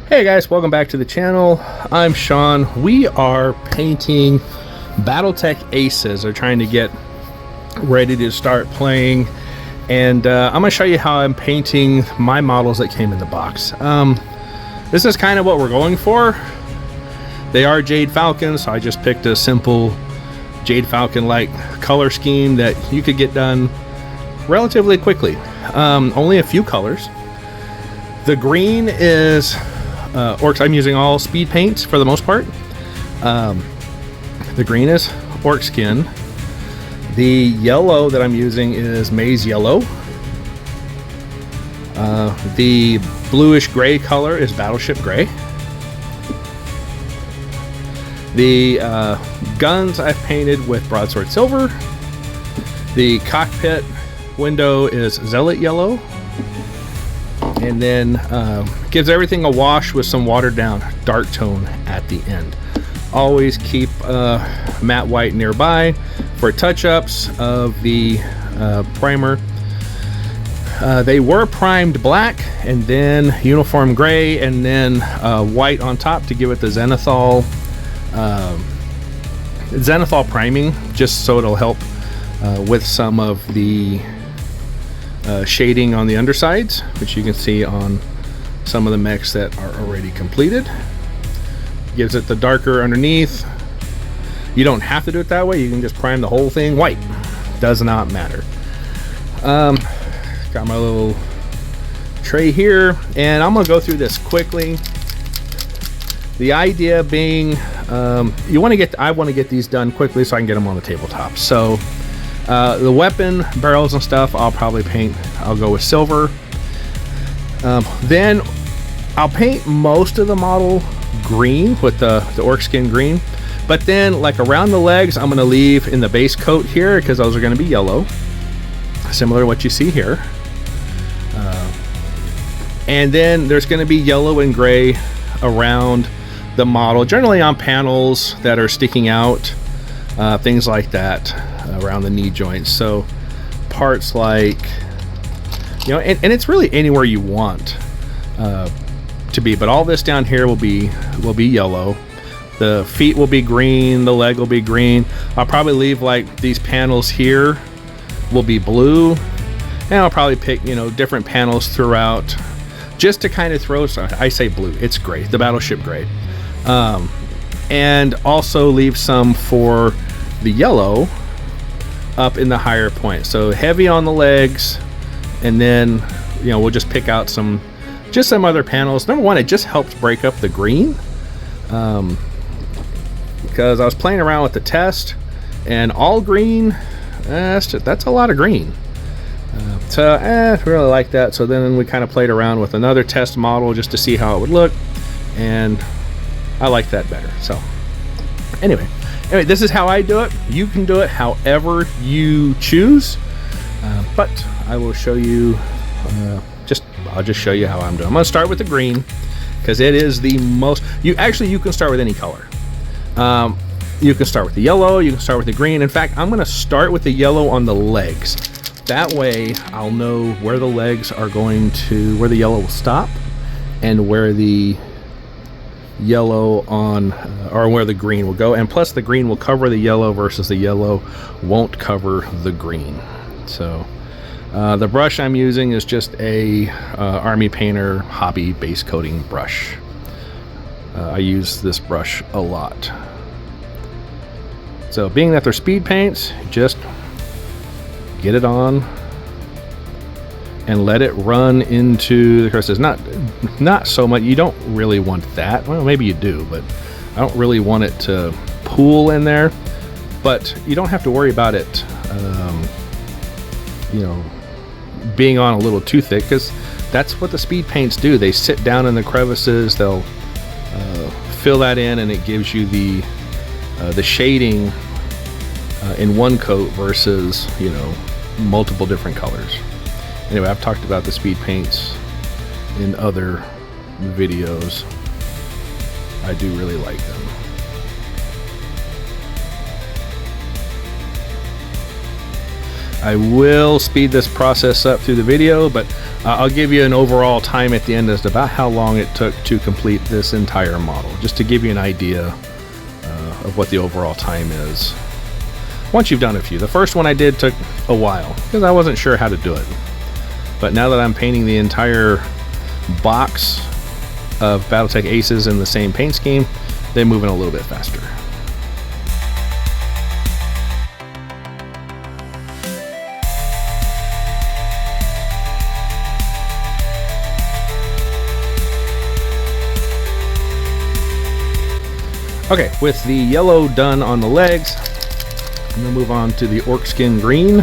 Hey guys, welcome back to the channel. I'm Sean. We are painting Battletech Aces. They're trying to get ready to start playing, and I'm going to show you how I'm painting my models that came in the box. This is kind of what we're going for. They are Jade Falcon, so I just picked a simple Jade Falcon-like color scheme that you could get done relatively quickly. Only a few colors. The green is Orcs. I'm using all speed paints for the most part. The green is Orc Skin. The yellow that I'm using is Maize Yellow. The bluish gray color is Battleship Gray. The guns I've painted with Broadsword Silver. The cockpit window is Zealot Yellow. And then gives everything a wash with some watered down dark tone at the end. Always keep matte white nearby for touch-ups of the primer. They were primed black and then uniform gray and then white on top to give it the zenithal priming, just so it'll help with some of the shading on the undersides, which you can see on some of the mechs that are already completed. Gives it the darker underneath. You don't have to do it that way. You can just prime the whole thing white. Does not matter. Got my little tray here, and I'm gonna go through this quickly. The idea being, I want to get these done quickly so I can get them on the tabletop. So the weapon barrels and stuff I'll probably paint. I'll go with silver. Then I'll paint most of the model green with the orc skin green, but then like around the legs I'm going to leave in the base coat here because those are going to be yellow, similar to what you see here. And then there's going to be yellow and gray around the model, generally on panels that are sticking out, things like that, around the knee joints. So parts like, you know, and it's really anywhere you want to be, but all this down here will be yellow. The feet will be green, the leg will be green. I'll probably leave like these panels here will be blue, and I'll probably pick, you know, different panels throughout just to kind of throw some. I say blue, it's gray, the Battleship Gray. And also leave some for the yellow up in the higher point, so heavy on the legs, and then, you know, we'll just pick out some other panels. Number one, it just helps break up the green, because I was playing around with the test, and all green, that's a lot of green. So I really like that. So then we kind of played around with another test model just to see how it would look, and I like that better. So anyway, this is how I do it. You can do it however you choose, but I will show you. I'll just show you how I'm doing. I'm going to start with the green because it is the most. You can start with any color. You can start with the yellow. You can start with the green. In fact, I'm going to start with the yellow on the legs. That way, I'll know where the legs are going to, where the yellow will stop, and where the yellow on or where the green will go, and plus the green will cover the yellow versus the yellow won't cover the green. So the brush I'm using is just a Army Painter hobby base coating brush. I use this brush a lot. So being that they're speed paints, just get it on and let it run into the crevices. Not so much. You don't really want that. Well, maybe you do, but I don't really want it to pool in there. But you don't have to worry about it, you know, being on a little too thick, because that's what the speed paints do. They sit down in the crevices. They'll fill that in, and it gives you the shading in one coat versus, you know, multiple different colors. Anyway, I've talked about the speed paints in other videos. I do really like them. I will speed this process up through the video, but I'll give you an overall time at the end as to about how long it took to complete this entire model, just to give you an idea of what the overall time is once you've done a few. The first one I did took a while because I wasn't sure how to do it, but now that I'm painting the entire box of Battletech Aces in the same paint scheme, they're moving a little bit faster. Okay, with the yellow done on the legs, I'm going to move on to the orc skin green.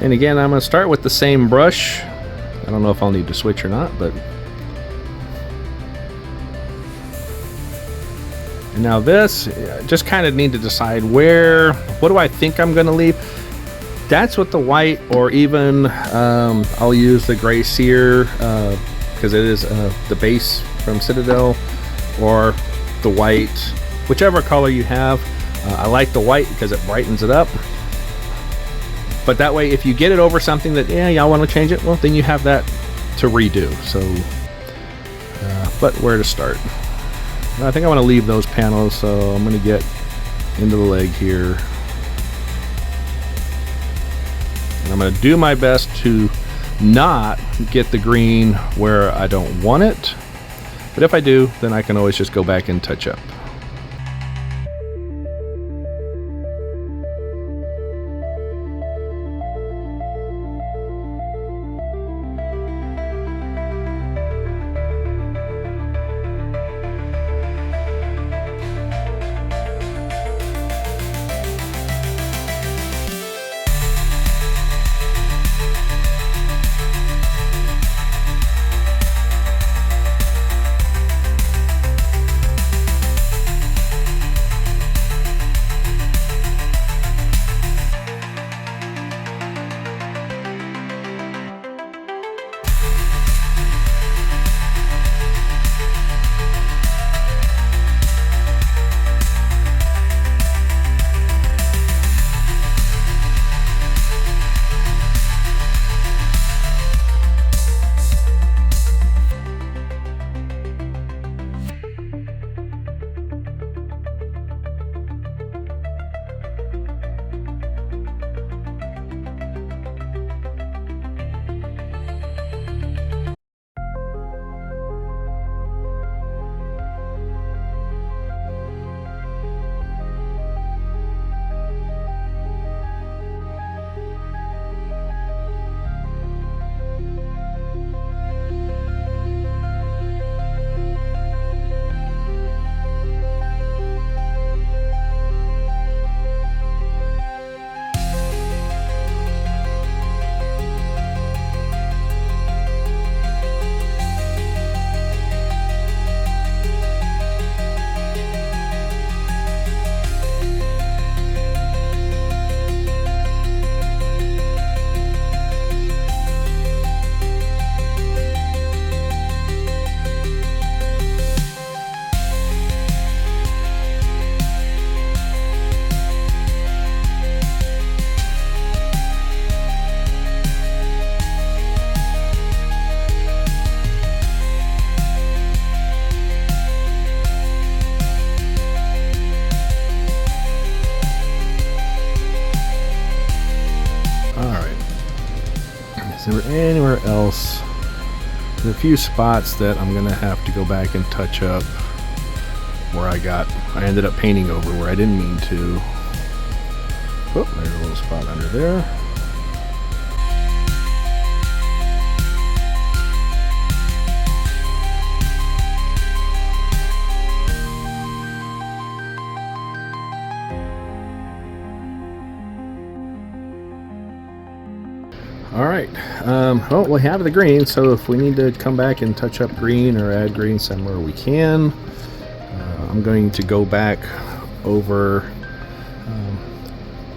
And again, I'm going to start with the same brush. I don't know if I'll need to switch or not, but... And now this, just kind of need to decide what do I think I'm going to leave? That's what the white, or even I'll use the gray sear because it is the base from Citadel, or the white, whichever color you have. I like the white because it brightens it up, but that way if you get it over something that y'all want to change it, well, then you have that to redo. So but where to start? I think I want to leave those panels, so I'm going to get into the leg here. I'm going to do my best to not get the green where I don't want it, but if I do, then I can always just go back and touch up. Is there anywhere else? There's a few spots that I'm gonna have to go back and touch up where I ended up painting over where I didn't mean to. Oh, there's a little spot under there. Alright, well, we have the green, so if we need to come back and touch up green or add green somewhere, we can. I'm going to go back over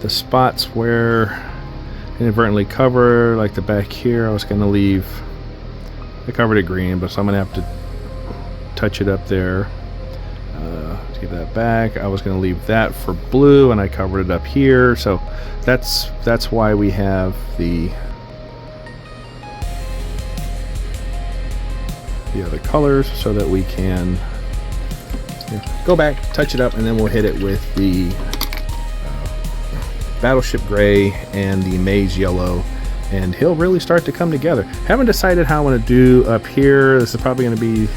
the spots where I inadvertently cover, like the back here. I was going to leave, I covered it green, but so I'm going to have to touch it up there. To get that back, I was going to leave that for blue, and I covered it up here. So that's why we have the other colors, so that we can go back, touch it up, and then we'll hit it with the Battleship Gray and the Maize Yellow, and he'll really start to come together. Haven't decided how I want to do up here. This is probably going to be,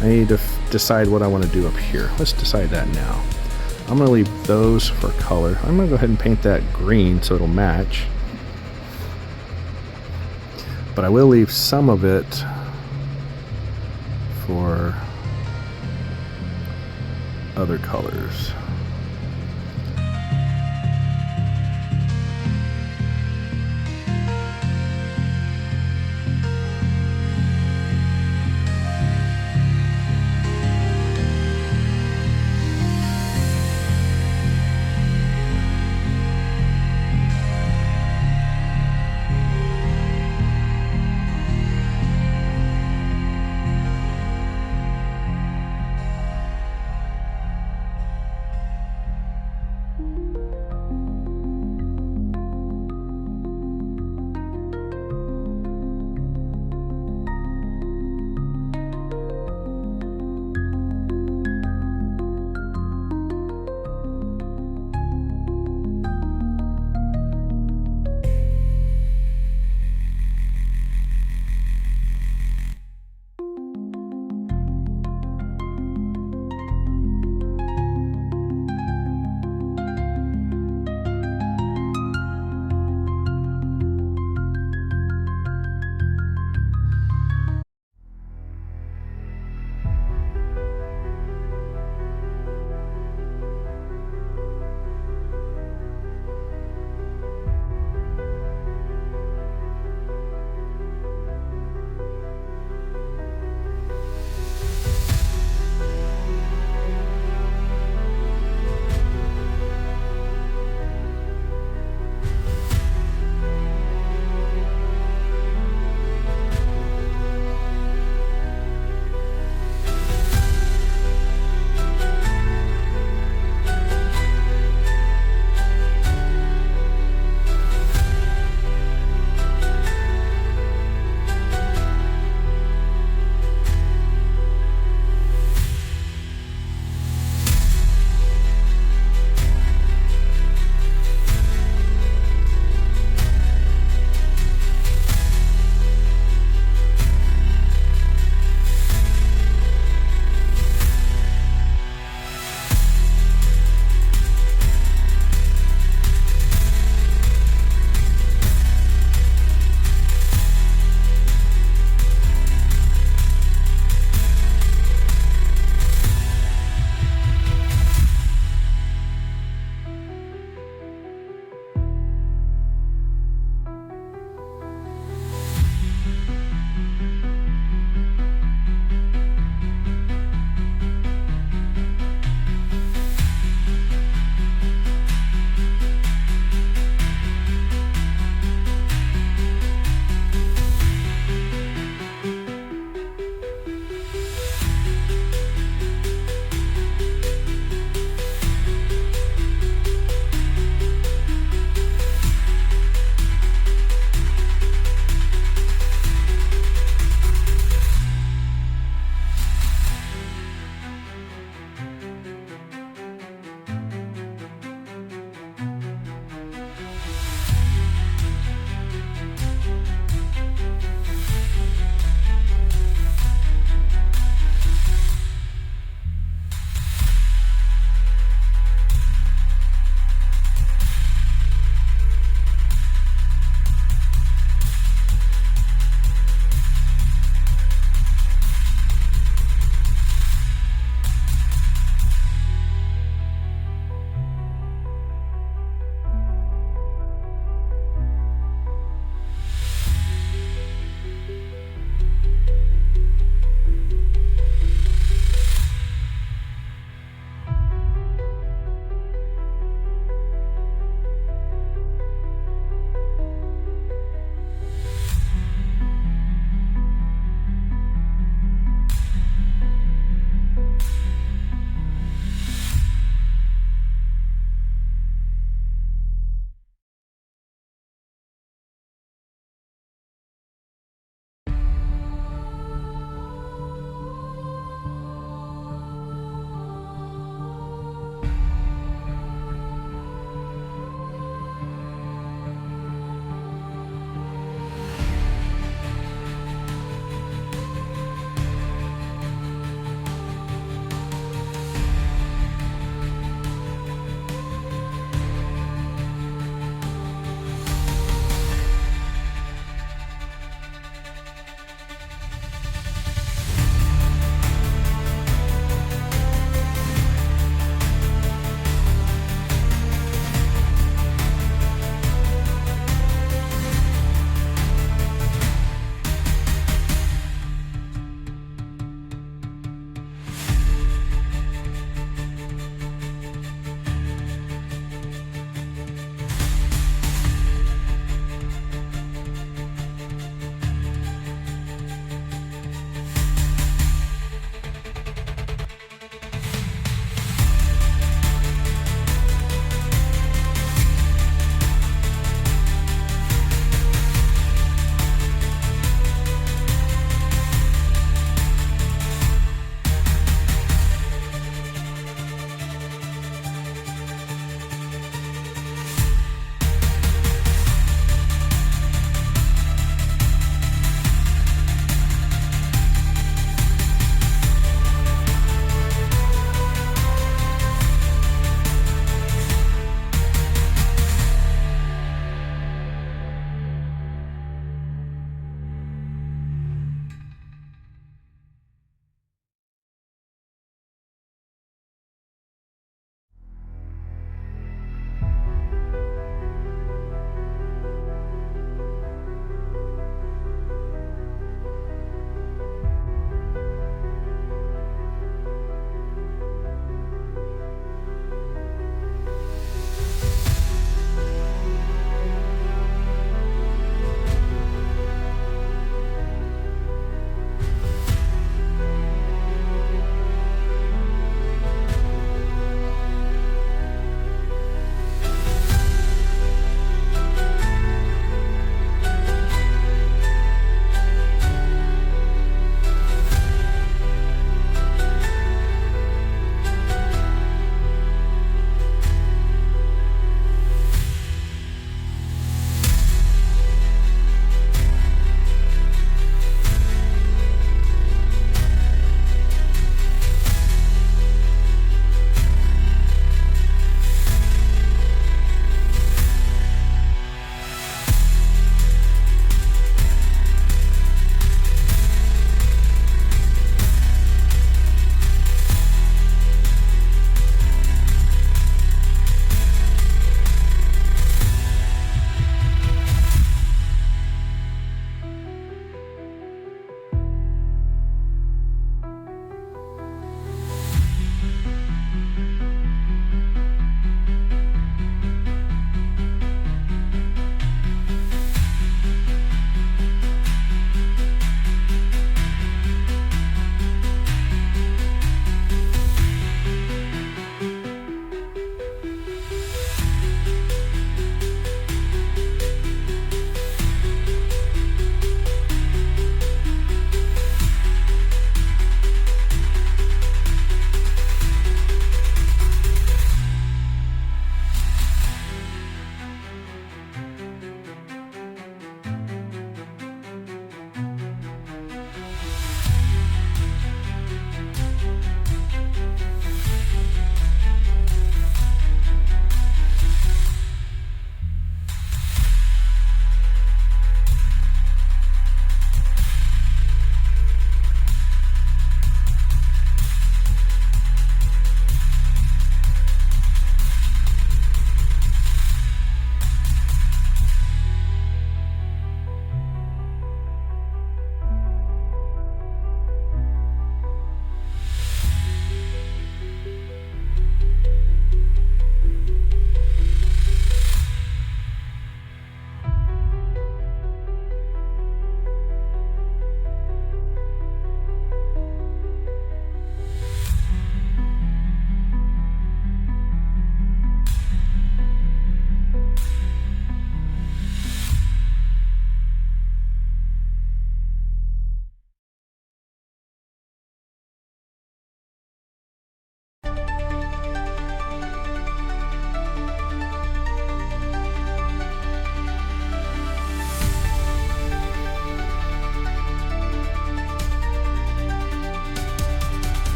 I need to decide what I want to do up here. Let's decide that now. I'm going to leave those for color. I'm going to go ahead and paint that green so it'll match, but I will leave some of it for other colors.